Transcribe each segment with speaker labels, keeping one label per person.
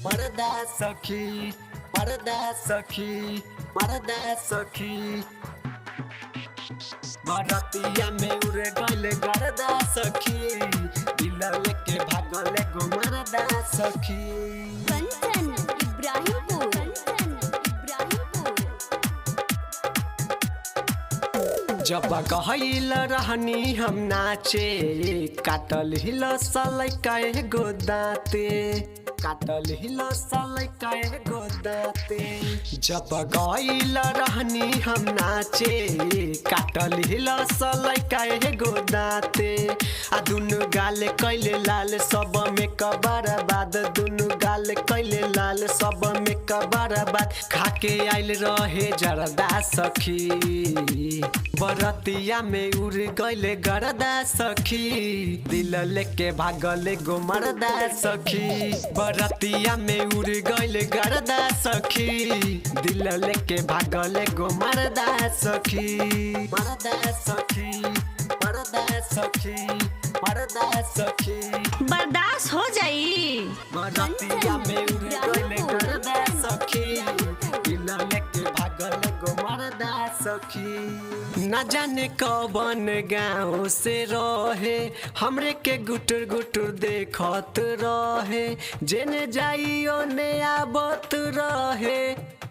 Speaker 1: मरदा सखी मरदा सखी मरदा सखी बरतिया में उड़े गइले गरदा सखी दिल लेके भागले गो मरदा सखी
Speaker 2: कंचन इब्राहिमपुर
Speaker 1: जब कहल रहनी हम नाचे काटल हिल सलै कहे गो दाते काटल हिल सलै कहे गो दाते जब गइल रहनी हम नाचे काटल हिल सलै कहे गो दाते आ दुनु गाल कैले लाल सब में कबर बाद दुनु गाल कैले लाल सब में कबर बाद खाके आइल रहे जरदा सखी बरतिया में उड़ गइले गरदा सखी दिल लेके भागले गो मरदा सखी बरतिया में उड़ गइले गरदा सखी दिल लेके भागले गो मरदा सखी मरदा सखी मरदा सखी मरदा सखी
Speaker 2: बर्दाश्त हो जाई
Speaker 1: बरतिया में उड़ गइले गरदा सखी दिल लेके भागले गो मरदा सखी न जाने कौन गाँव से रहे हमरे के गुटर गुटर देखत रहे जेने जाइयो ने आबत रहे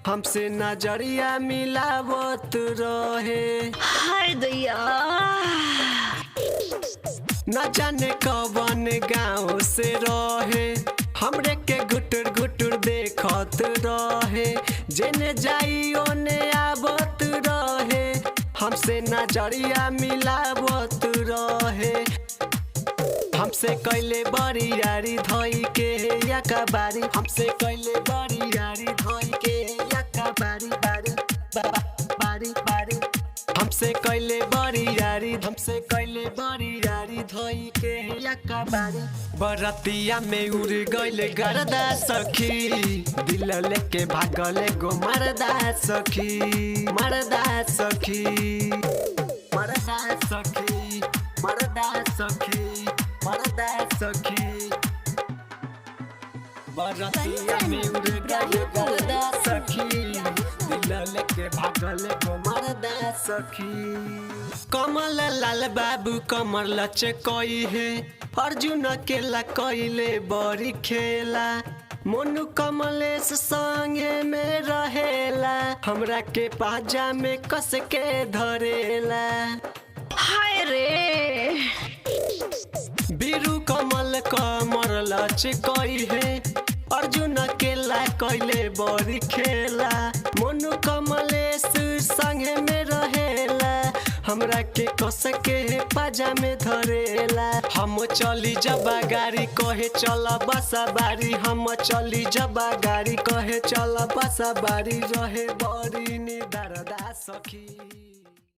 Speaker 1: हमसे नजरिया मिलावत रहे
Speaker 2: हाय दैया
Speaker 1: न जाने कौन गाँव से रहे हमरे के गुटर गुटर देखत रहे जेने जाइयो ने आबत रहे हमसे नजरिया मिलावत रहे हमसे कैले बड़ी यारी धोई के या कबारी हमसे कैले बड़ी यारी धोई के या कबारी बारी बारी बारी हमसे कैले बड़ी यारी धोई के या कबारी बरतिया में उड़ गइले गरदा सखी दिल लेके भागले गो मरदा सखी मरदा सखी मरदा सखी मरदा सखी मरदा सखी बरतिया में उड़ गइले गरदा सखी दिल लेके भागले गो मरदा सखी कमल लाल बाबू कमर लचकई है अर्जुन अकेला कैले बड़ी खेला मोनू कमलेश संगे में रहेला हमरा के पाजा में कस के धरेला
Speaker 2: हाय रे
Speaker 1: बीरू कमल कमर लचकई है अर्जुन अकेला कैले बड़ी खेला मोनू कमलेश संगे में रहेला हमरा के कस के पाजा में धरेला हम चली जबा गाड़ी कहे चल बसा बारी हम चली जबा गाड़ी कहे चल बसा बारी रहे बड़ी निदरदा सखी।